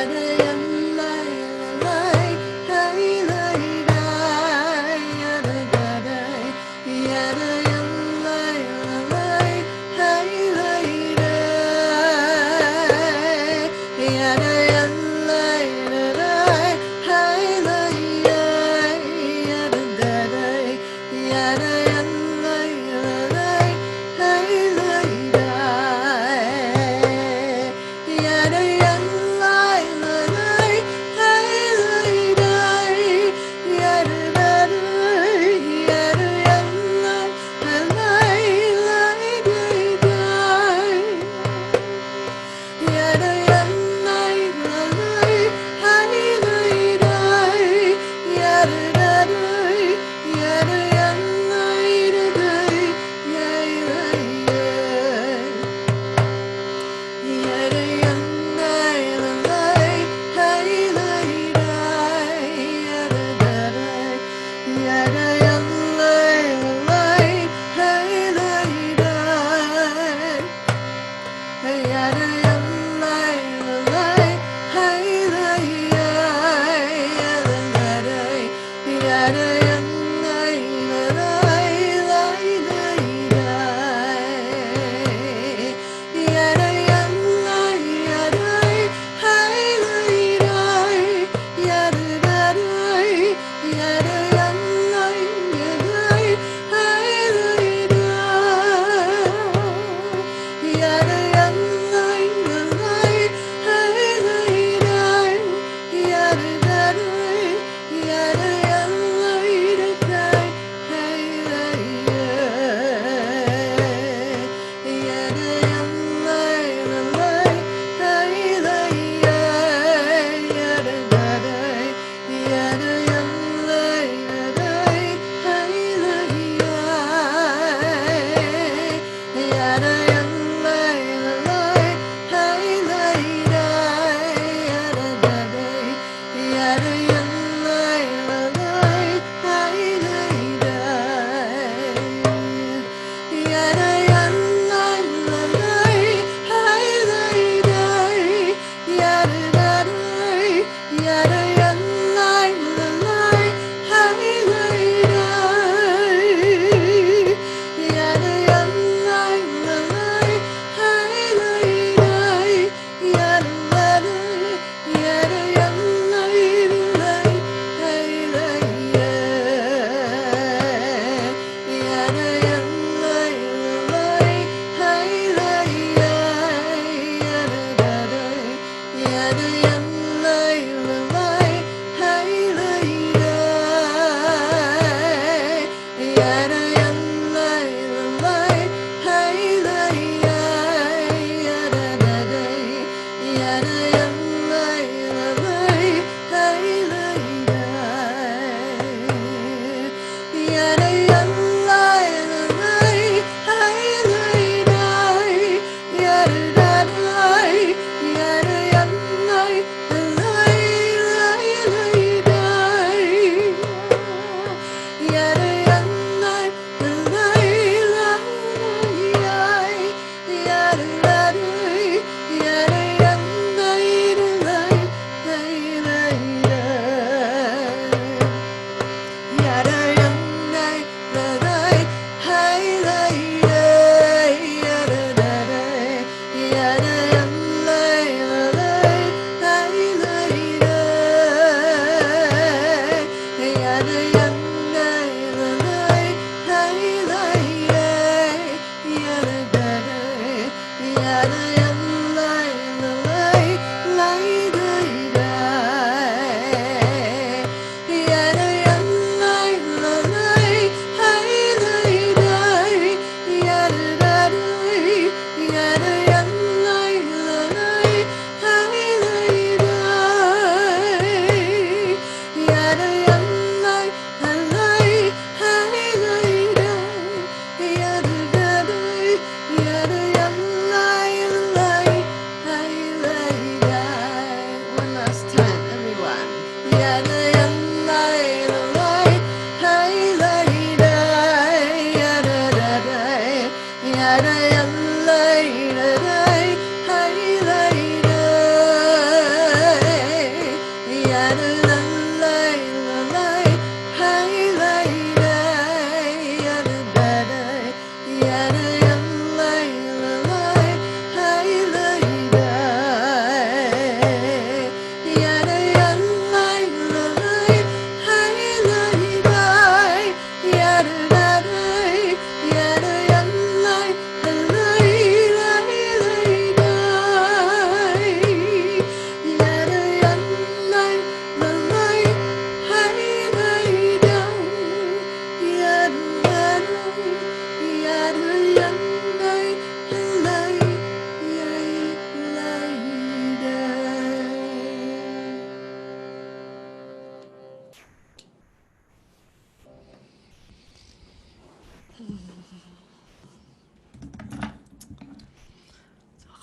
Yeah.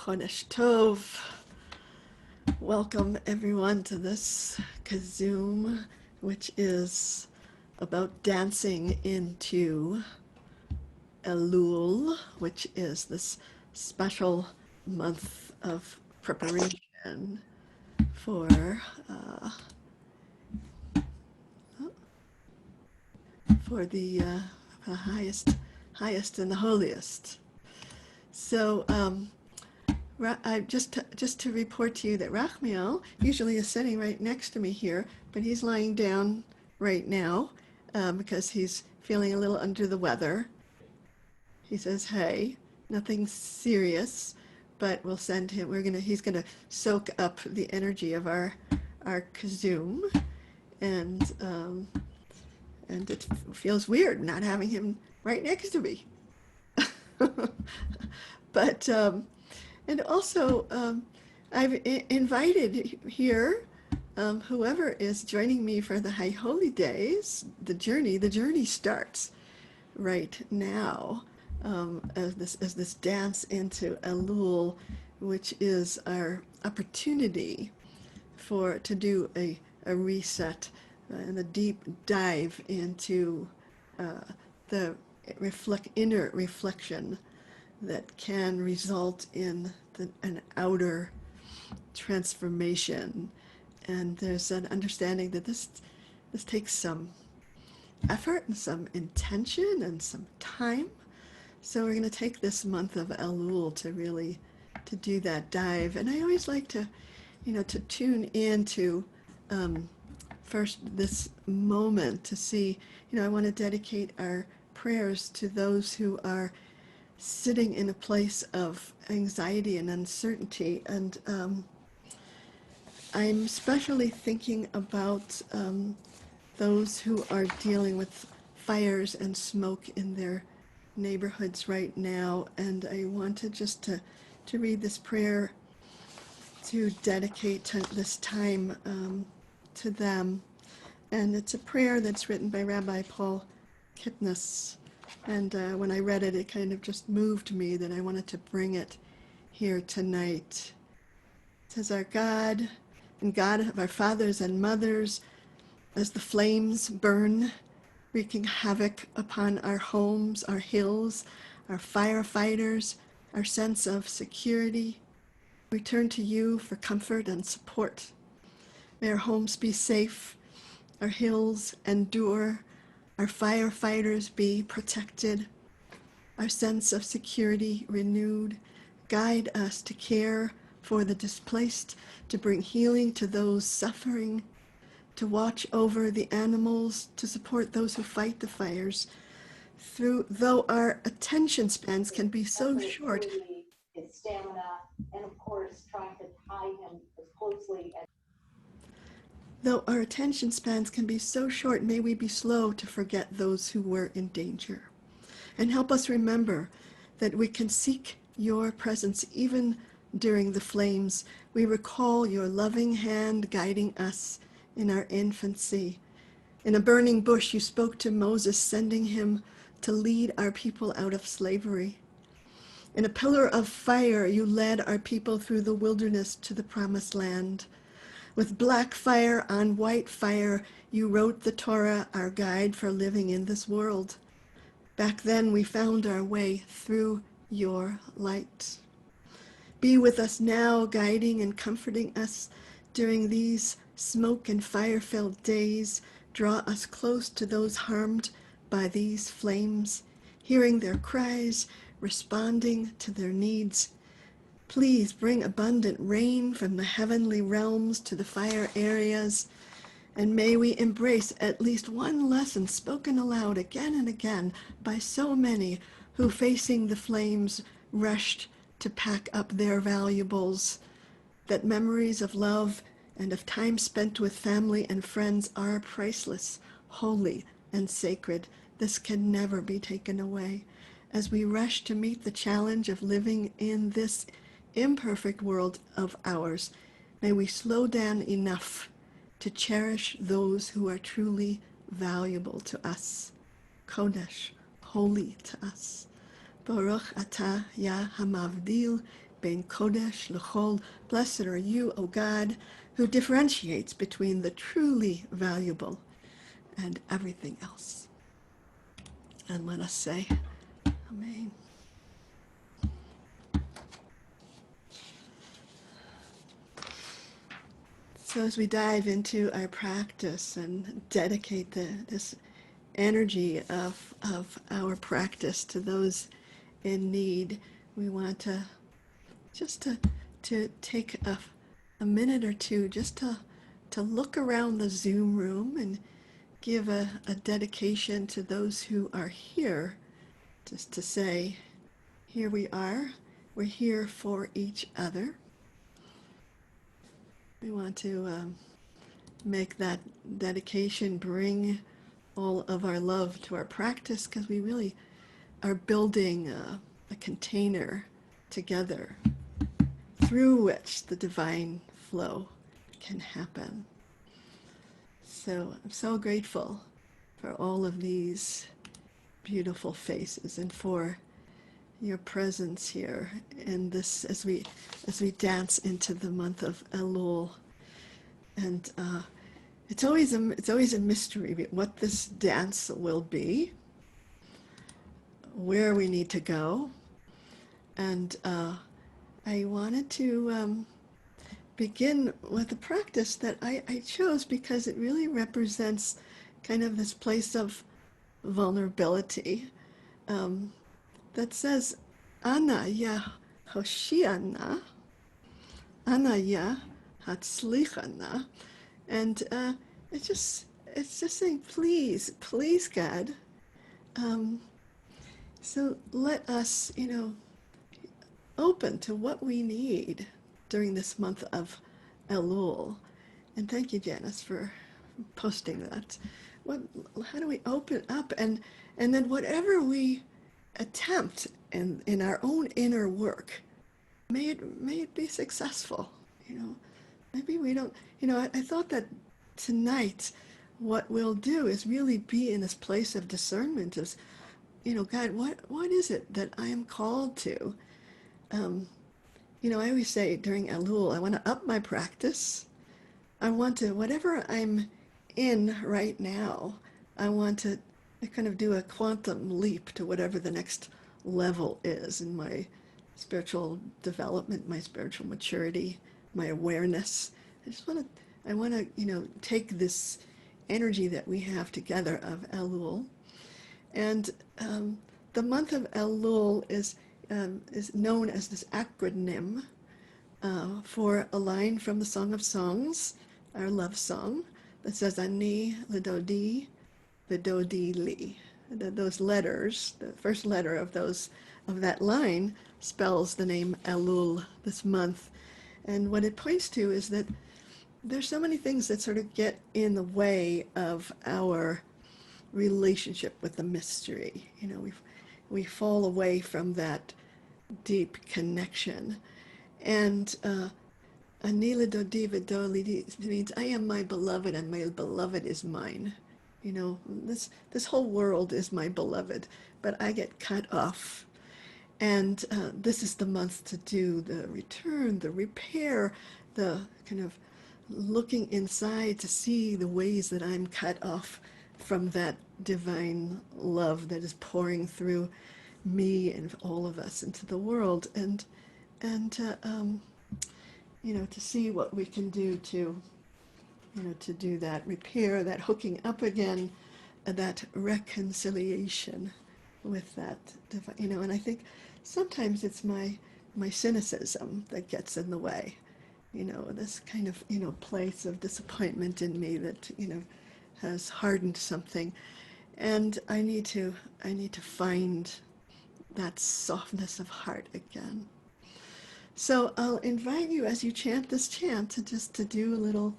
Chodesh Tov. Welcome everyone to this KZOOM, which is about dancing into Elul, which is this special month of preparation for uh, for the highest and the holiest. So I just to report to you that Rachmiel usually is sitting right next to me here, but he's lying down right now because he's feeling a little under the weather. He says, "Hey, nothing serious, but we'll send him. He's gonna soak up the energy of our KZOOM, and it feels weird not having him right next to me." But and also, I've invited here whoever is joining me for the High Holy Days. The journey starts right now as this dance into Elul, which is our opportunity to do a reset and a deep dive into the inner reflection that can result in an outer transformation. And there's an understanding that this takes some effort and some intention and some time. So we're going to take this month of Elul to really to do that dive. And I always like to, to tune into first this moment to see, I want to dedicate our prayers to those who are sitting in a place of anxiety and uncertainty. And I'm especially thinking about those who are dealing with fires and smoke in their neighborhoods right now. And I wanted just to read this prayer to dedicate this time to them. And it's a prayer that's written by Rabbi Paul Kipnis. And when I read it, it kind of just moved me that I wanted to bring it here tonight. It says, "Our God and God of our fathers and mothers, as the flames burn, wreaking havoc upon our homes, our hills, our firefighters, our sense of security, we turn to you for comfort and support. May our homes be safe, our hills endure, our firefighters be protected, our sense of security renewed. Guide us to care for the displaced, to bring healing to those suffering, to watch over the animals, to support those who fight the fires. Though our attention spans can be so short, his stamina, and of course trying to tie him as closely as though our attention spans can be so short, may we be slow to forget those who were in danger. And help us remember that we can seek your presence even during the flames. We recall your loving hand guiding us in our infancy. In a burning bush, you spoke to Moses, sending him to lead our people out of slavery. In a pillar of fire, you led our people through the wilderness to the promised land. With black fire on white fire, you wrote the Torah, our guide for living in this world. Back then, we found our way through your light. Be with us now, guiding and comforting us during these smoke and fire-filled days. Draw us close to those harmed by these flames, hearing their cries, responding to their needs. Please bring abundant rain from the heavenly realms to the fire areas, and may we embrace at least one lesson spoken aloud again and again by so many who, facing the flames, rushed to pack up their valuables, that memories of love and of time spent with family and friends are priceless, holy, and sacred. This can never be taken away. As we rush to meet the challenge of living in this imperfect world of ours, may we slow down enough to cherish those who are truly valuable to us. Kodesh, holy to us. Baruch atah ya hamavdil Ben Kodesh L'chol, blessed are you, O God, who differentiates between the truly valuable and everything else. And let us say, Amen. So as we dive into our practice and dedicate this energy of our practice to those in need, we want to just to take a minute or two just to look around the Zoom room and give a dedication to those who are here, just to say, here we are, we're here for each other. We want to make that dedication bring all of our love to our practice, because we really are building a container together through which the divine flow can happen. So I'm so grateful for all of these beautiful faces and for your presence here in this as we dance into the month of Elul. And it's always a mystery what this dance will be, where we need to go, and I wanted to begin with a practice that I chose because it really represents kind of this place of vulnerability that says, Ana ya Hoshiana, Ana ya Hatzlichana. And it's just saying, please, please, God. So let us, open to what we need during this month of Elul. And thank you, Janice, for posting that. How do we open up and then whatever we attempt in our own inner work, may it be successful. Maybe we don't. I thought that tonight, what we'll do is really be in this place of discernment. Is, God, what is it that I am called to? I always say during Elul, I want to up my practice. I want to, whatever I'm in right now, I want to kind of do a quantum leap to whatever the next level is in my spiritual development, my spiritual maturity, my awareness. I want to, take this energy that we have together of Elul. And the month of Elul is known as this acronym for a line from the Song of Songs, our love song, that says Ani Lidodi Vidodi Li. Those letters, the first letter of that line spells the name Elul, this month. And what it points to is that there's so many things that sort of get in the way of our relationship with the mystery. We fall away from that deep connection. And Anila Dodiva Doli means I am my beloved and my beloved is mine. This whole world is my beloved, but I get cut off. And this is the month to do the return, the repair, the kind of looking inside to see the ways that I'm cut off from that divine love that is pouring through me and all of us into the world, and to see what we can do to do that repair, that hooking up again, that reconciliation with that divine, and I think sometimes it's my cynicism that gets in the way, this kind of place of disappointment in me that has hardened something, and I need to find that softness of heart again. So I'll invite you as you chant this chant to do a little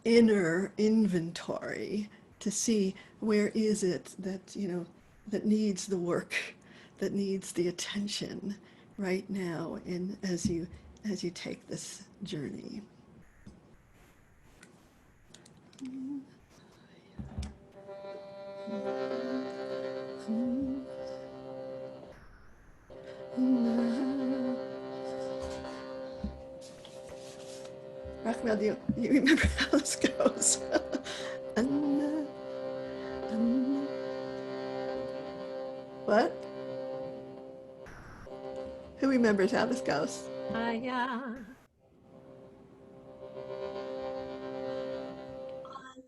inner inventory to see where is it that that needs the work, that needs the attention right now as you take this journey. Rachmel, do you remember how this goes? Anna, Anna. What? Who remembers how this goes? Yeah.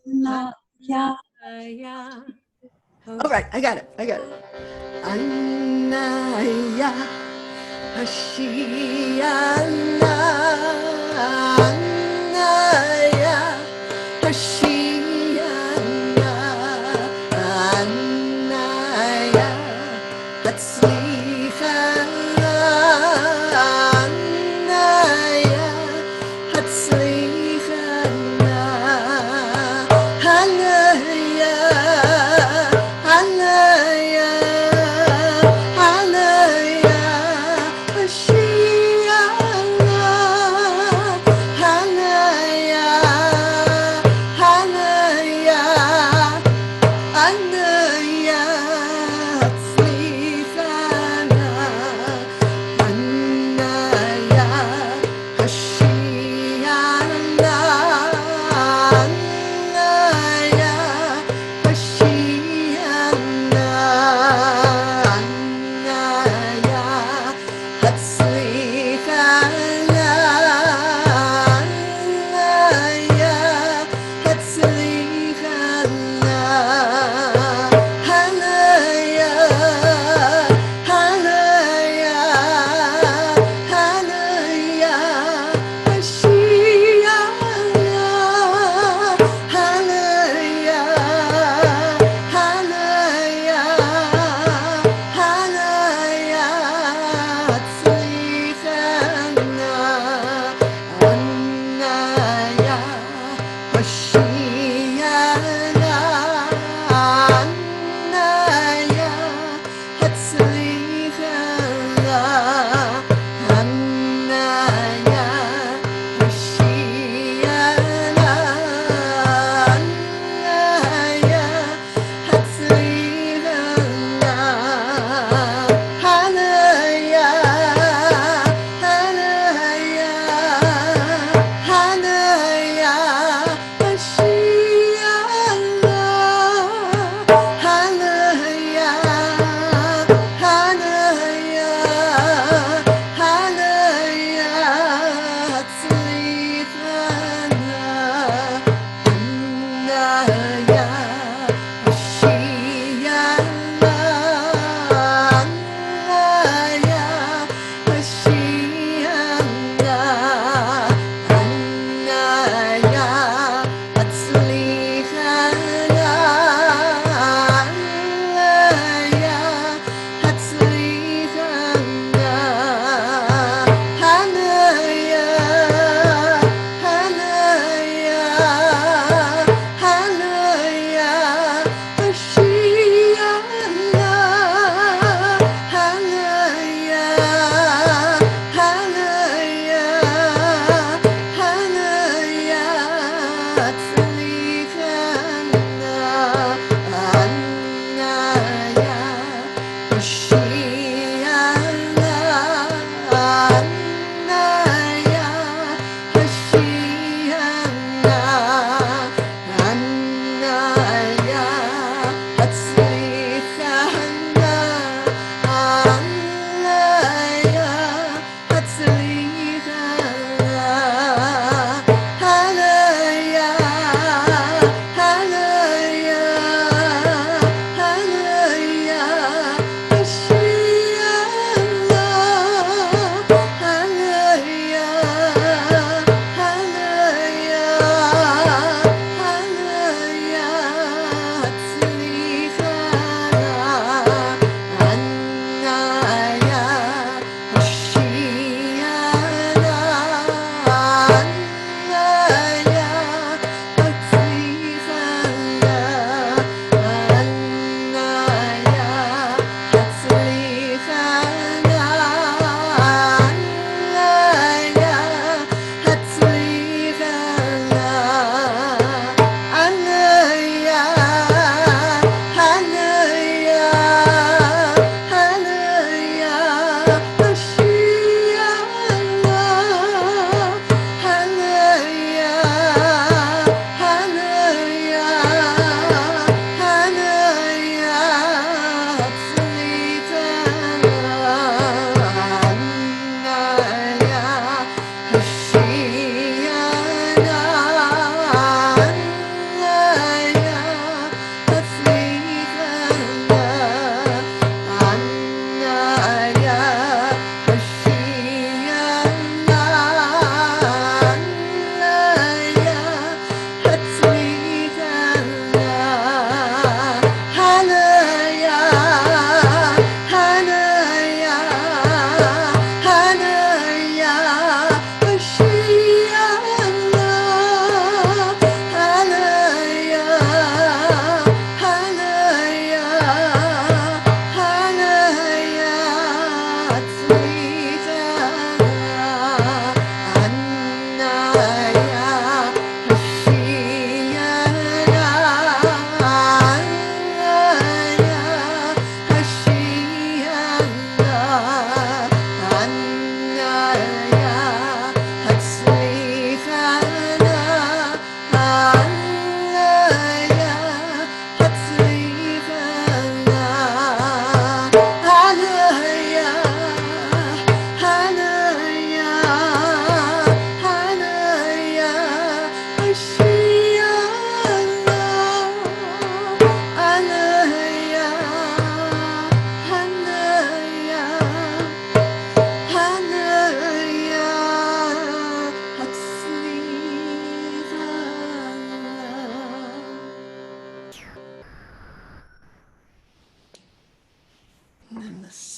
La, ya. Yeah. All right, I got it. Anaya, Hashiana, Anaya, Hashiana, Anaya, Hatzlicha, Anaya, Hatzlicha, Anaya, Anaya, Anaya, Mashiach.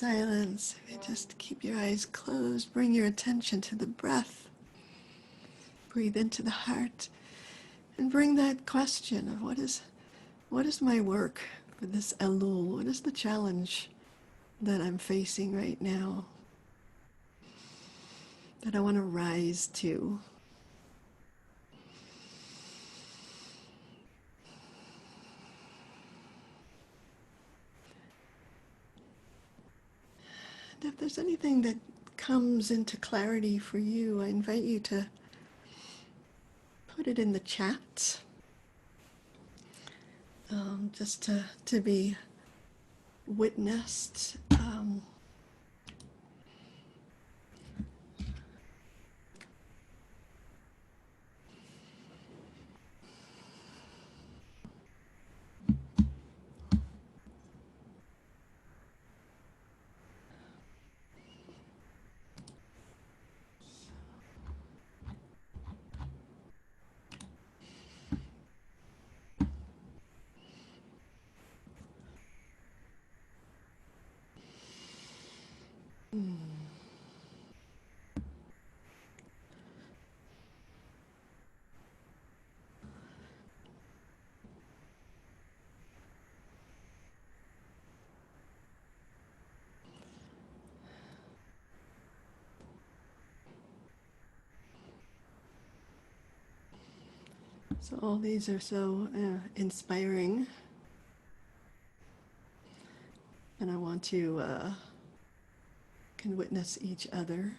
silence, if you just keep your eyes closed, bring your attention to the breath, breathe into the heart, and bring that question of what is my work for this Elul? What is the challenge that I'm facing right now that I want to rise to? And if there's anything that comes into clarity for you, I invite you to put it in the chat, just to be witnessed. So all these are so inspiring, and I want to can witness each other.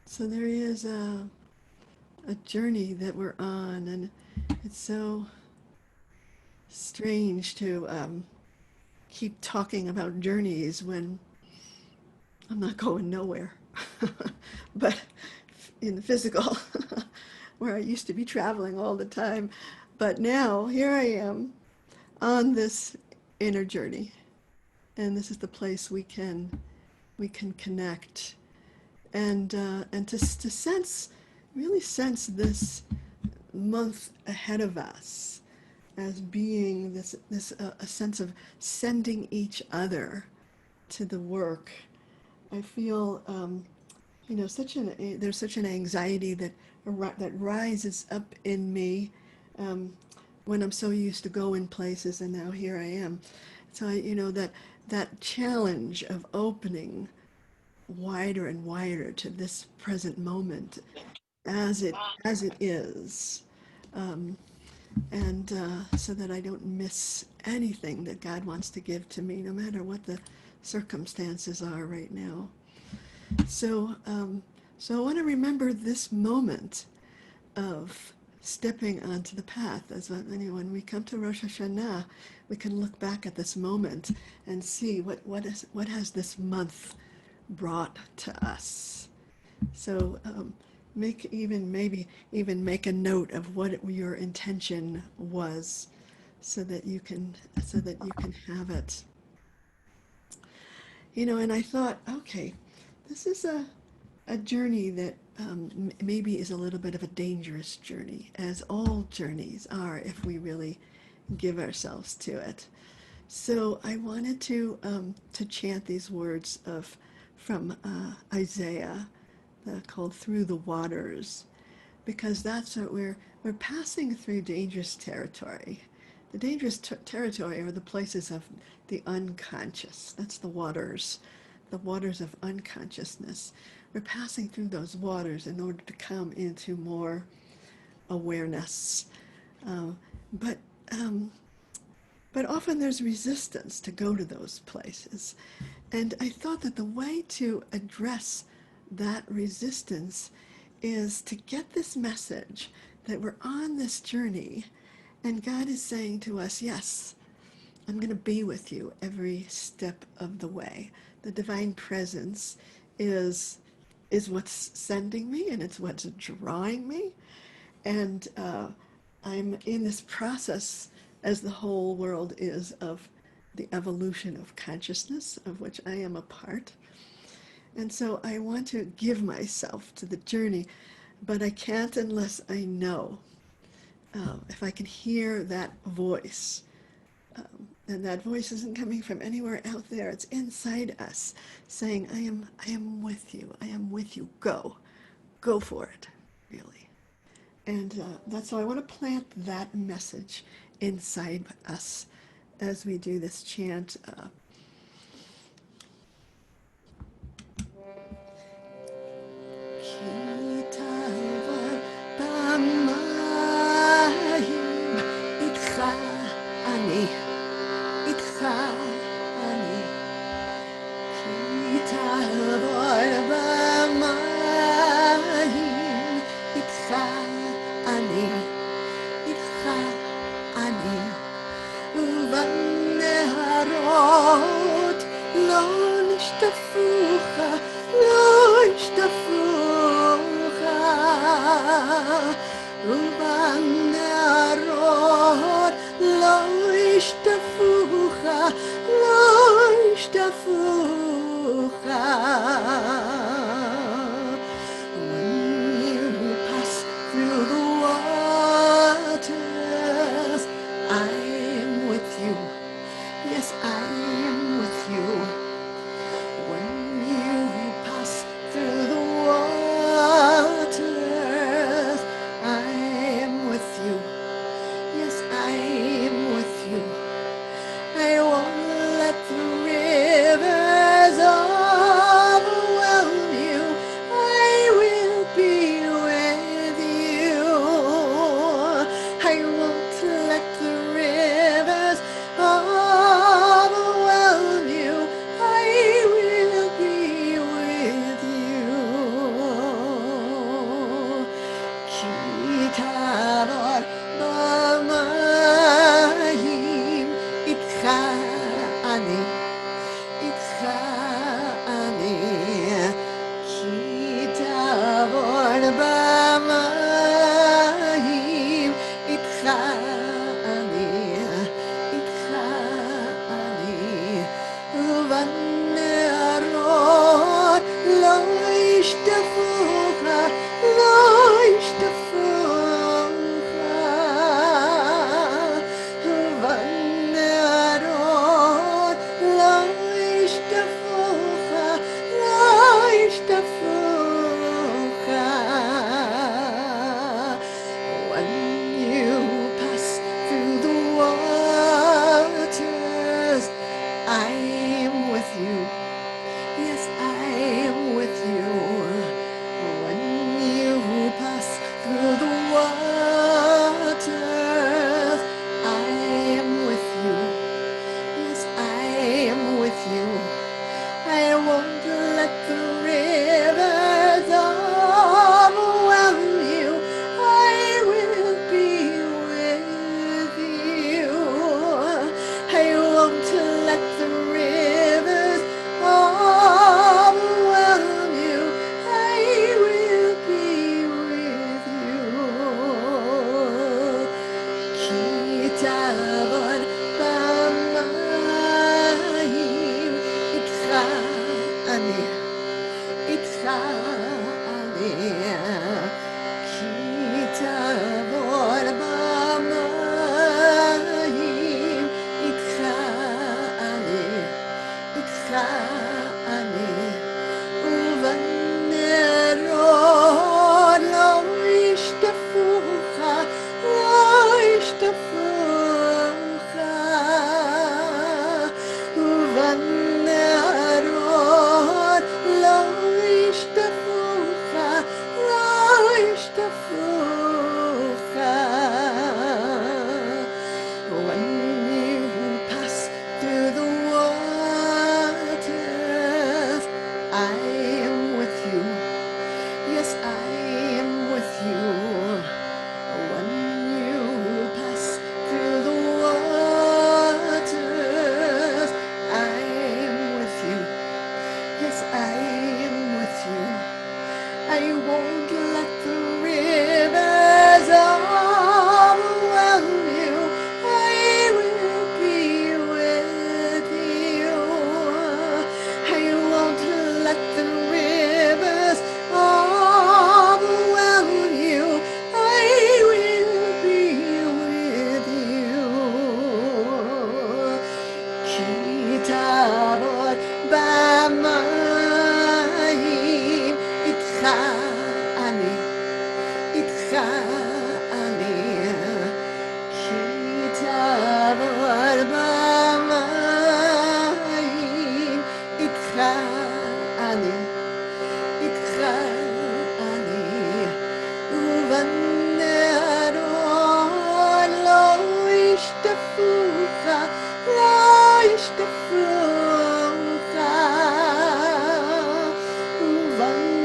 So there is a journey that we're on, and it's so strange to keep talking about journeys when I'm not going nowhere. But in the physical, where I used to be traveling all the time. But now here I am on this inner journey, and this is the place we can connect, and to sense, really sense this month ahead of us as being this a sense of sending each other to the work. I feel there's such an anxiety that rises up in me um, when I'm so used to going places, and now here I am. So that challenge of opening wider and wider to this present moment as it is, um, and so that I don't miss anything that God wants to give to me, no matter what the circumstances are right now. So I want to remember this moment of stepping onto the path. When we come to Rosh Hashanah, we can look back at this moment and see what has this month brought to us. So maybe even make a note of what your intention was, so that you can have it. And I thought, okay, this is a journey that maybe is a little bit of a dangerous journey, as all journeys are if we really give ourselves to it. So I wanted to chant these words from Isaiah, called "Through the Waters," because that's what we're passing through dangerous territory. The dangerous territory are the places of the unconscious. That's the waters of unconsciousness. We're passing through those waters in order to come into more awareness. Uh, but um, but often there's resistance to go to those places. And I thought that the way to address that resistance is to get this message that we're on this journey, and God is saying to us, yes, I'm going to be with you every step of the way. The divine presence is what's sending me, and it's what's drawing me. And I'm in this process, as the whole world is, of the evolution of consciousness, of which I am a part. And so I want to give myself to the journey, but I can't unless I know. If I can hear that voice, and that voice isn't coming from anywhere out there, it's inside us saying, I am with you, I am with you, go for it, really. And that's so I want to plant that message inside us as we do this chant. Ki tava b'mayim itcha ani, itcha ani. Ki tava b'mayim itcha ani, itcha ani. ובנהרות לא נשטפוך, לא ישטפוך. ובנהרות לא ישטפוך, לא ישטפוך. When you pass through the waters, I am with you. Yes, I am with you. When you pass through the waters, I am with you. Yes, I am with you. I won't let the rivers overwhelm you. I will be with you. I won't let the rivers overwhelm you. I will be with you. Ki tavor b'mayim itcha ani, itcha ani. Ki tavor b'mayim itcha ani, itcha ani. ובנהרות לא ישטפוך, לא ישטפוך. ובנהרות לא ישטפוך, לא ישטפוך. When you pass through the waters, I am with you. Yes, I am with you. When you pass through the waters, I am with you. Yes, I am with you. I won't let the rivers overwhelm you. I will be with you. I won't let the rivers overwhelm you. I will be with you. Ki tavor b'mayim itcha ani, itcha ani. Ki tavor b'mayim itcha ani, itcha ani. ובנהרות לא ישטפוך, לא ישטפוך. ובנהרות לא ישטפוך, לא ישטפוך. When you pass through the waters, I am with you. Yes, I am with you. When you pass איתך אני, כי תעבור במים, איתך אני, איתך אני, ובנהרות לא ישטפוך, לא ישטפוך, ובנהרות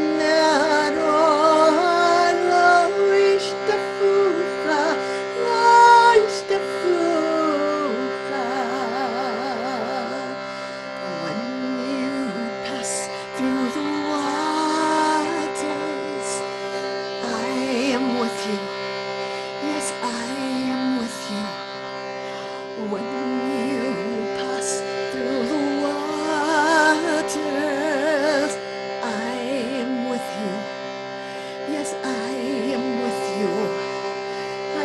לא ישטפוך, לא ישטפוך. When you pass through the waters, I am with you. Yes, I am with you. When you pass through the waters, I am with you. Yes, I am with you.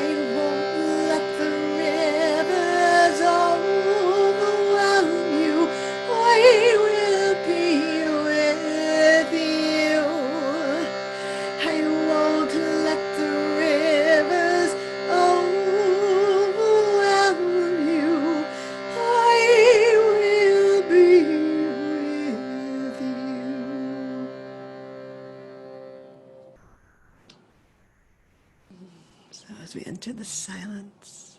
I won't let the rivers overwhelm you. I will be with you. I won't let the rivers overwhelm you. I will be with you. So as we enter the silence,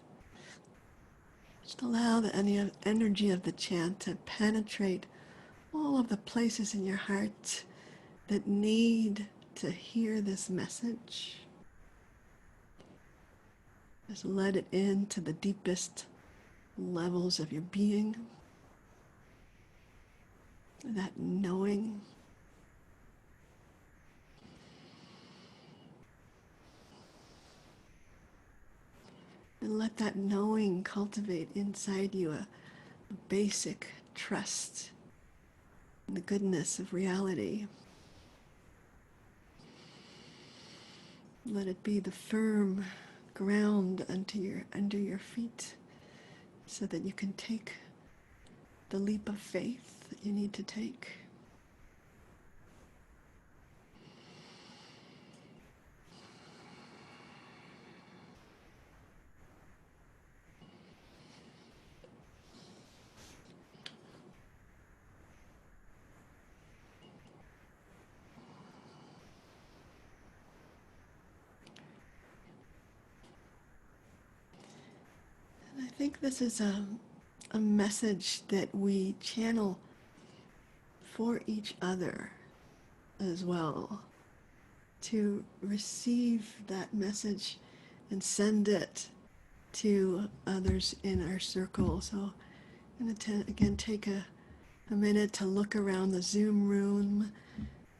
just allow the energy of the chant to penetrate all of the places in your heart that need to hear this message. Just let it into the deepest levels of your being, that knowing. And let that knowing cultivate inside you a basic trust in the goodness of reality. Let it be the firm ground under your feet so that you can take the leap of faith that you need to take. And I think this is a message that we channel for each other as well, to receive that message and send it to others in our circle. So I'm going to again take a minute to look around the Zoom room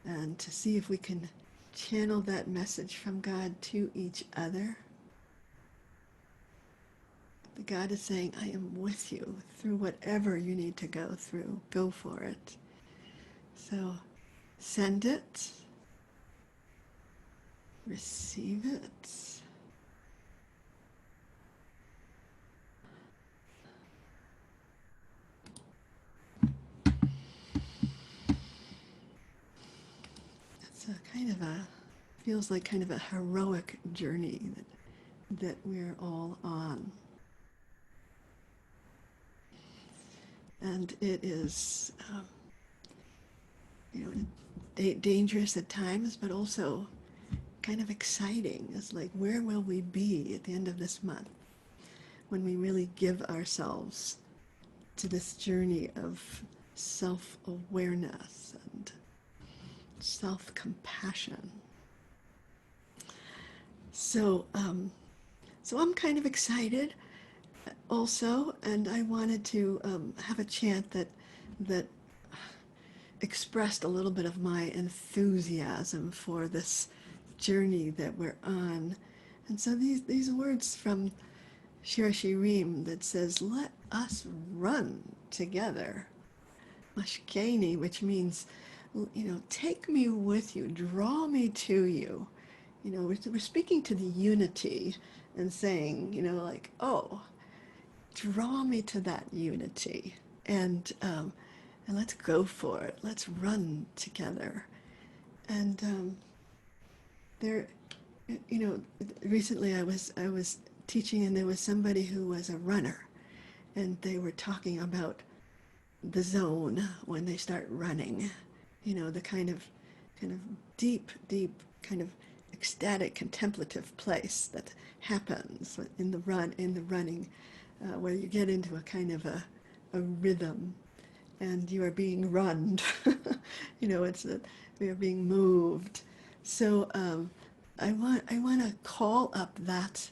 and to see if we can channel that message from God to each other. The God is saying, I am with you through whatever you need to go through. Go for it. So send it. Receive it. It's feels like kind of a heroic journey that we're all on. And it is, dangerous at times, but also kind of exciting. It's like, where will we be at the end of this month when we really give ourselves to this journey of self-awareness and self-compassion? So I'm kind of excited also, and I wanted to have a chant that expressed a little bit of my enthusiasm for this journey that we're on. And so these words from Shir Shirim that says, let us run together. Mashkeni, which means, take me with you, draw me to you. We're speaking to the unity and saying, draw me to that unity, and let's go for it. Let's run together. And there You know, recently I was teaching, and there was somebody who was a runner, and they were talking about the zone when they start running. You know, the kind of deep kind of ecstatic contemplative place that happens in the running, where you get into a kind of a rhythm, and you are being run. You know, we are being moved. So I want to call up that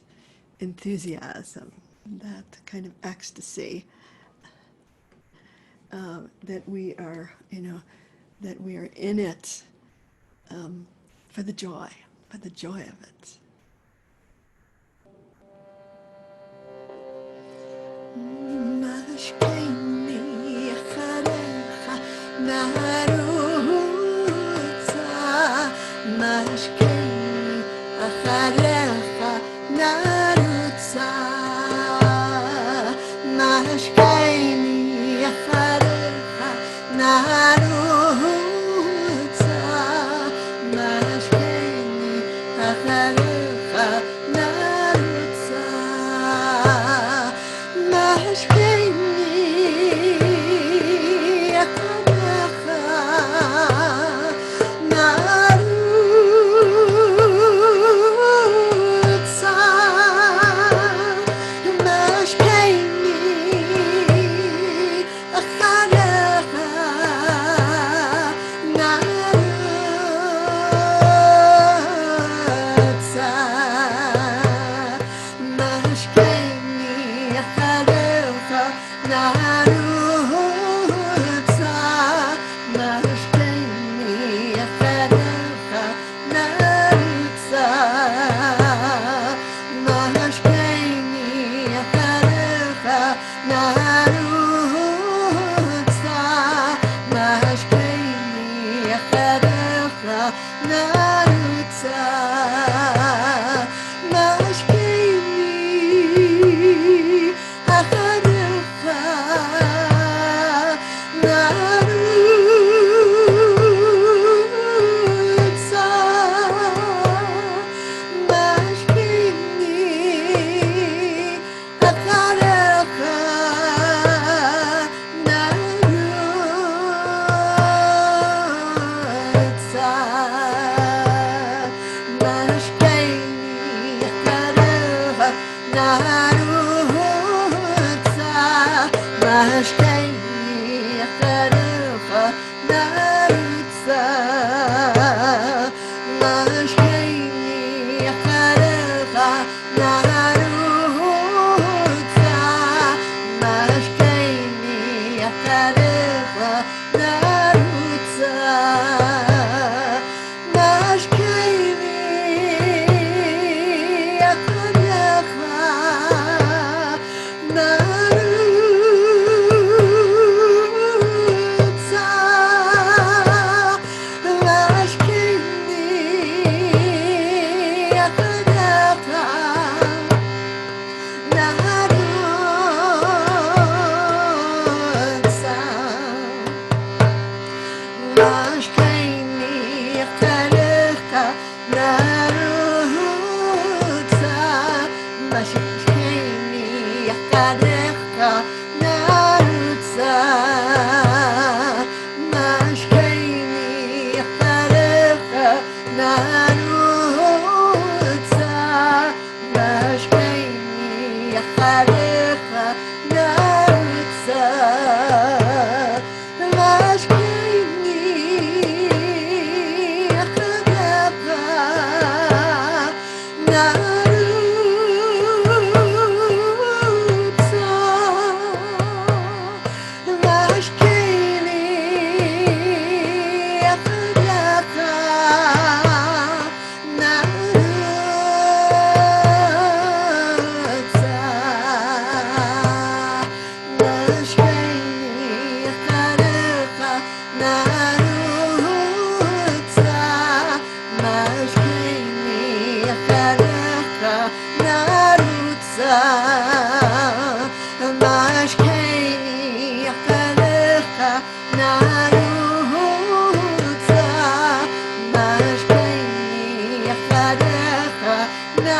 enthusiasm, that kind of ecstasy, that we are, that we are in it, for the joy, of it. משכני אחריך נרוצה, משכני אחריך נרוצה, משכני אחריך נרוצה, משכני אחריך נרוצה.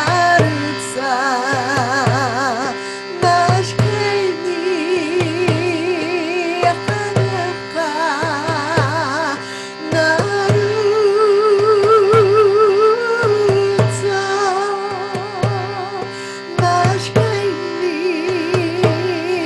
narutsa mashkeni yakaraka narutsa mashkeni yakaraka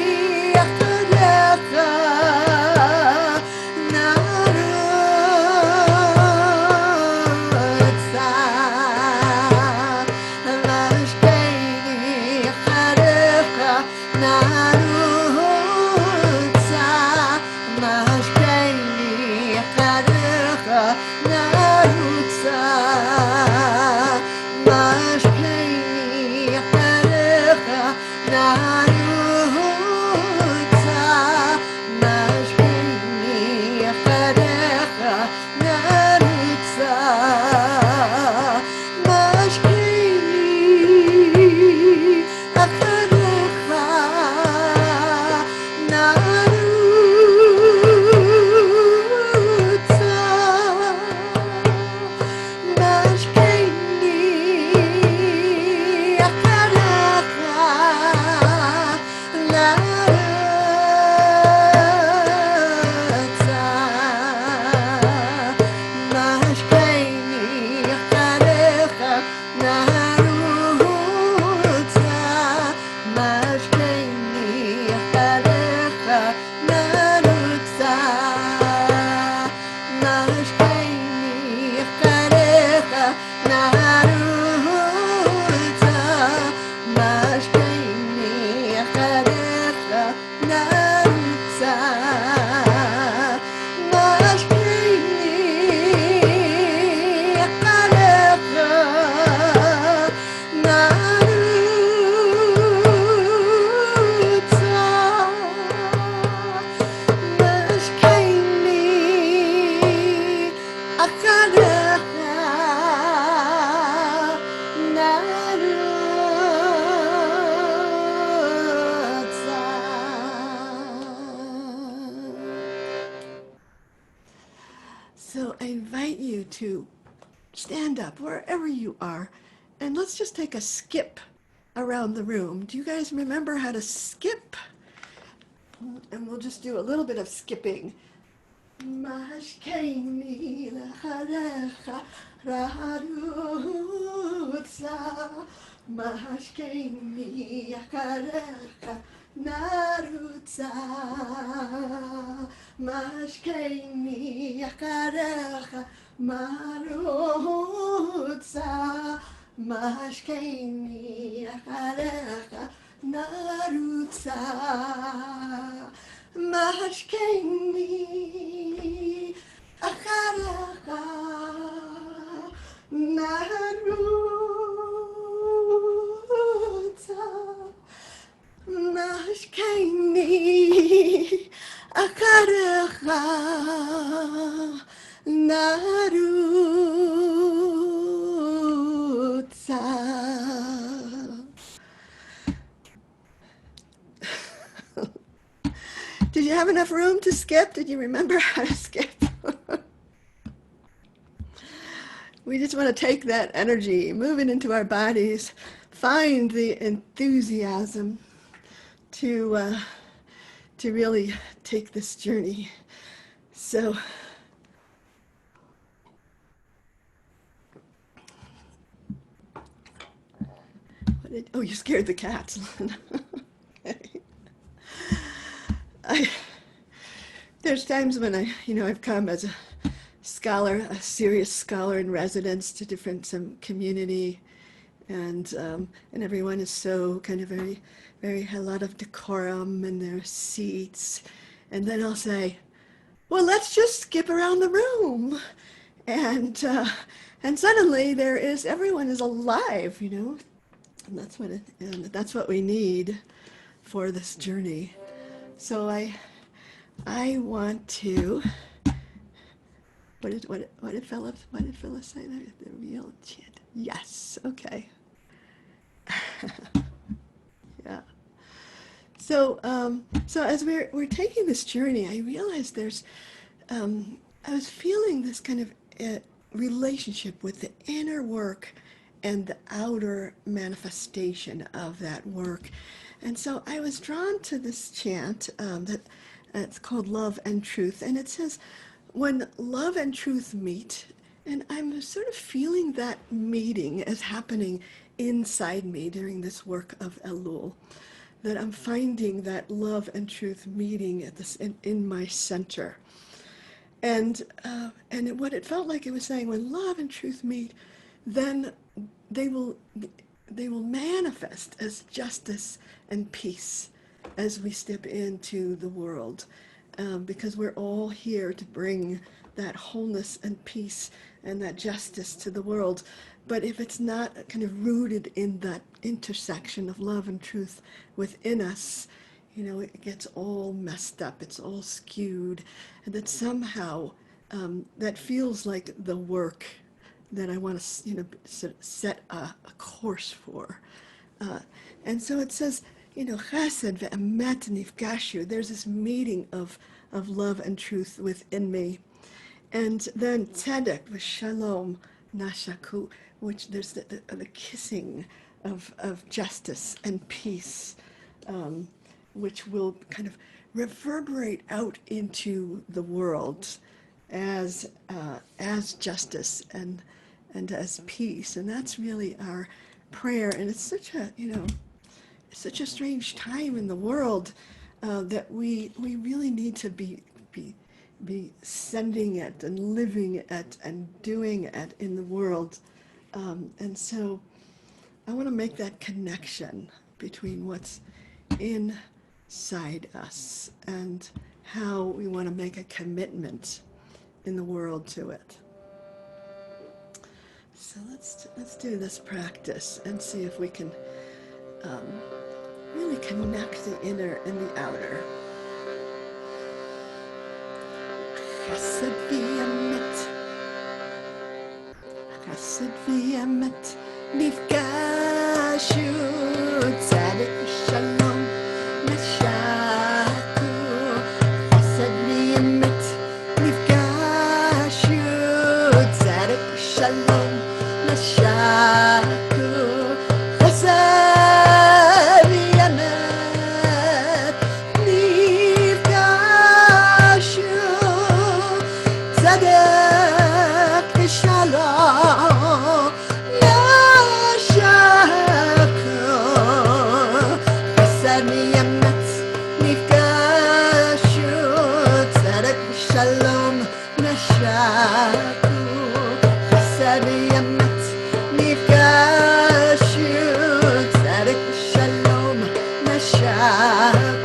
So I invite you to stand up wherever you are and let's just take a skip around the room. Do you guys remember how to skip? And we'll just do a little bit of skipping. Mashkeini lacharecha raharutza Mashkeini yakarecha narutza Mashkeini yakarecha marutza Mashkeini yakarecha narutza Mashkeini acharaka narutza Mashkeini acharaka narutza. Did you have enough room to skip? Did you remember how to skip? We just want to take that energy, move it into our bodies, find the enthusiasm to really take this journey. So, oh, you scared the cats. Okay. There's times when I've come as a scholar, a serious scholar in residence to some community, and everyone is so kind of very, a lot of decorum in their seats, and then I'll say, well, let's just skip around the room, and suddenly everyone is alive, and that's what we need for this journey. So I want to. What did Phyllis say? The real chant. Yes. Okay. Yeah. So as we're taking this journey, I realized I was feeling this kind of relationship with the inner work and the outer manifestation of that work. And so I was drawn to this chant that it's called Love and Truth. And it says, when love and truth meet, and I'm sort of feeling that meeting as happening inside me during this work of Elul, that I'm finding that love and truth meeting at this in my center. And what it felt like it was saying, when love and truth meet, then they will manifest as justice and peace as we step into the world, because we're all here to bring that wholeness and peace and that justice to the world. But if it's not kind of rooted in that intersection of love and truth within us, it gets all messed up, it's all skewed, and that somehow that feels like the work that I want to, set a course for. And so it says, chesed ve'emet nifgashu, there's this meeting of love and truth within me. And then tzedek v'shalom nashaku, which there's the kissing of justice and peace, which will kind of reverberate out into the world as justice and as peace. And that's really our prayer. And it's such a strange time in the world that we really need to be sending it and living it and doing it in the world. And so I want to make that connection between what's inside us and how we want to make a commitment in the world to it. So let's do this practice and see if we can really connect the inner and the outer. Chesed v'emet, chesed v'emet, nifgashu, tzedek v'shalom, nashaku. Chesed v'emet, nifgashu, tzedek v'shalom, nashaku. Chesed v'emet, nifgashu, tzedek v'shalom, nashaku. Chesed v'emet, nifgashu, tzedek v'shalom, nashaku. Chesed v'emet, nifgashu, tzedek v'shalom, nashaku. Chesed v'emet, nifgashu, tzedek v'shalom, nashaku. Chesed v'emet, nifgashu, tzedek v'shalom, nashaku.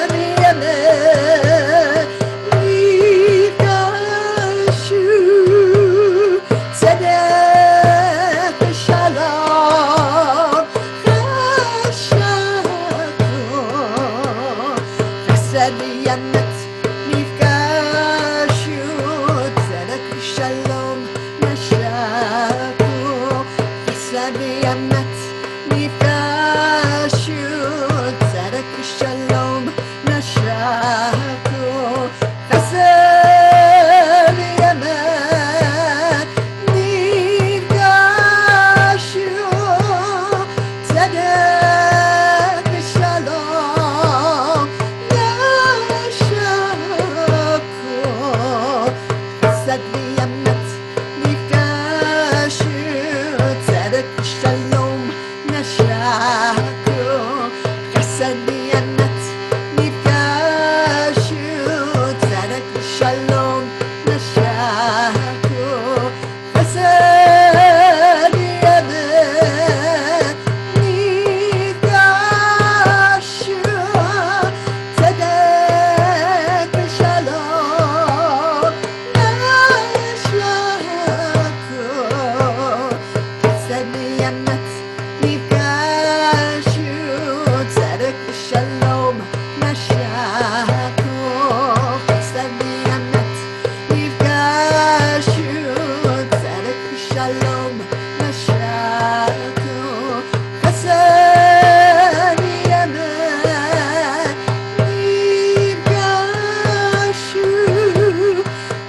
Chesed v'emet, nifgashu, tzedek v'shalom, nashaku. Chesed v'emet, nifgashu, tzedek v'shalom, nashaku. Chesed v'emet, nifgashu, tzedek v'shalom, nashaku. Chesed v'emet, nifgashu, tzedek v'shalom, nashaku. Chesed v'emet, nifgashu, tzedek v'shalom, nashaku. Chesed v'emet, nifgashu, tzedek v'shalom, nashaku. Chesed v'emet, nifgashu, tzedek v'shalom, nashaku. Chesed v'emet, nifgashu,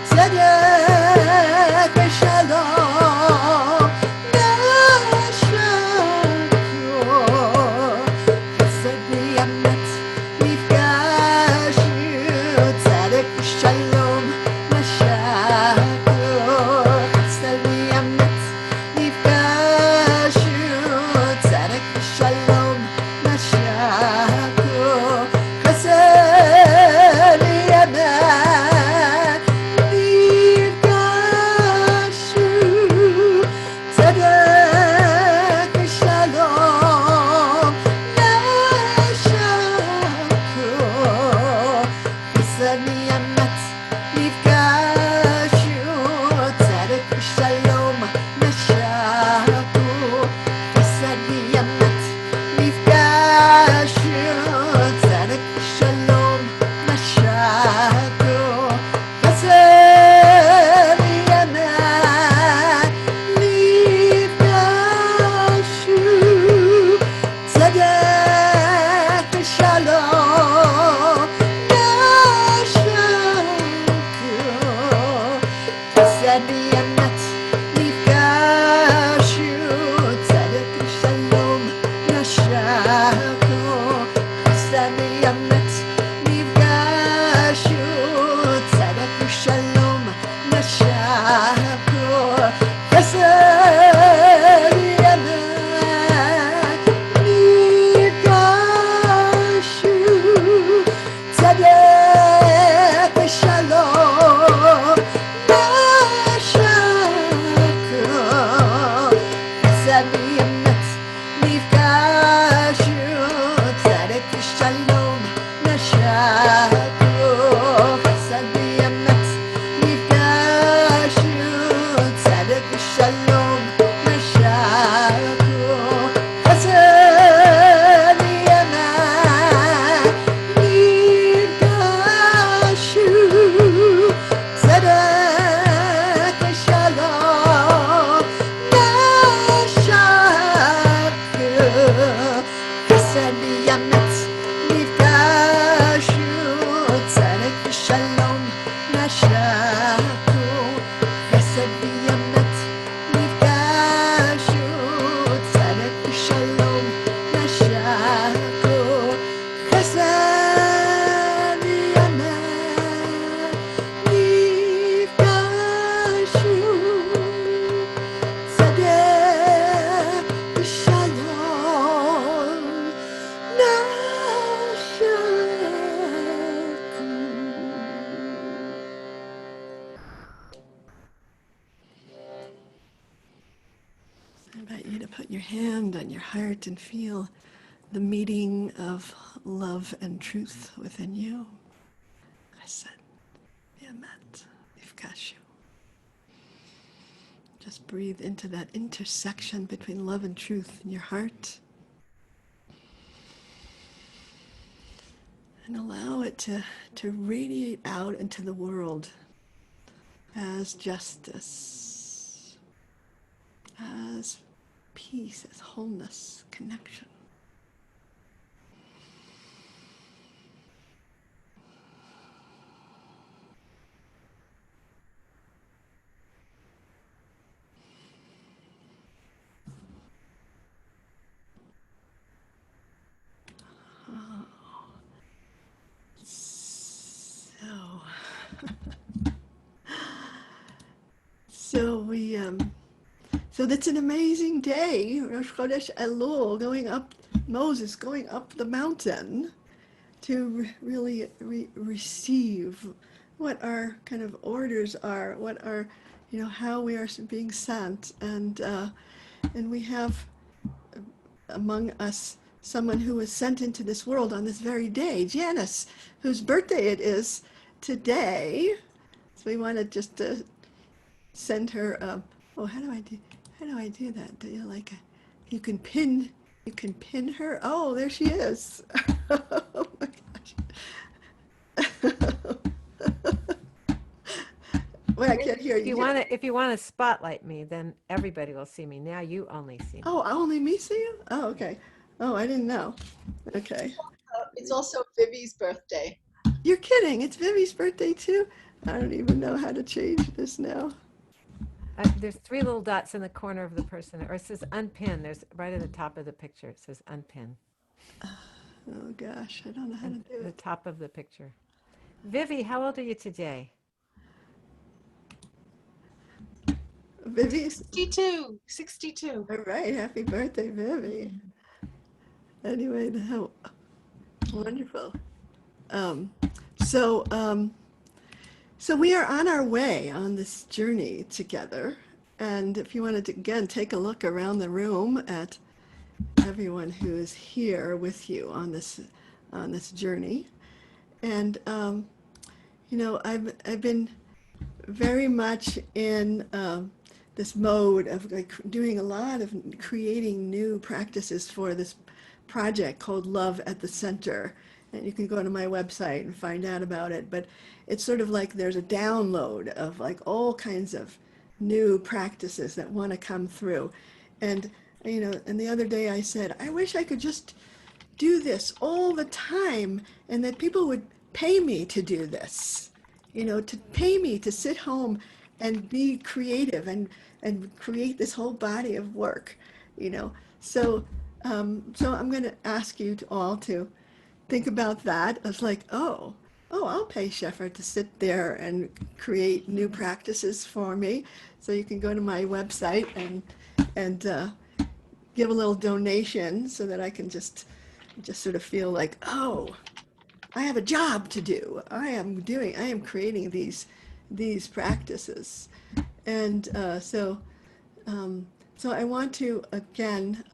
tzedek v'shalom, באמת נפגשנו, צדק ושלום נשקו, חסד באמת נפגשנו, צדק ושלום נשקו, חסד באמת נפגשנו, צדק ושלום נשקו, חסד באמת נפגשנו, צדק ושלום נשקו, חסד באמת נפגשנו, צדק ושלום נשקו, חסד באמת נפגשנו, צדק ושלום I invite you to put your hand on your heart and feel the meeting of love and truth within you. Chesed, Emet, Nifkashu. Just breathe into that intersection between love and truth in your heart. And allow it to radiate out into the world as justice, as peace, as wholeness, connection. So that's an amazing day, Rosh Chodesh Elul, Moses going up the mountain to really receive what our kind of orders are, what are, how we are being sent, and we have among us someone who was sent into this world on this very day, Janice, whose birthday it is today. So we want to just send her. How do I do that? Do you you can pin her. Oh, there she is. Oh my gosh. Wait, I can't hear you. If you want to spotlight me, then everybody will see me. Now you only see me. Oh, only me see you? Oh, okay. Oh, I didn't know. Okay. It's also Vivi's birthday. You're kidding. It's Vivi's birthday too? I don't even know how to change this now. There's 3 little dots in the corner of the person, or it says unpin. There's right at the top of the picture. It says unpin. Oh gosh, I don't know how to do The it. top of the picture. Vivi, how old are you today? Vivi's 62. all right. Happy birthday, Vivi. Anyway, how wonderful. So we are on our way on this journey together. And if you wanted to, again, take a look around the room at everyone who is here with you on this journey. And, I've been very much in this mode of doing a lot of creating new practices for this project called Love at the Center. And you can go to my website and find out about it. But it's sort of like there's a download of all kinds of new practices that want to come through. And, and the other day I said, I wish I could just do this all the time and that people would pay me to do this, to pay me to sit home and be creative and create this whole body of work, So I'm going to ask you all to think about that as I'll pay Sheffer to sit there and create new practices for me. So you can go to my website and give a little donation so that I can just sort of feel like, I have a job to do. I am creating these practices. And So I want to again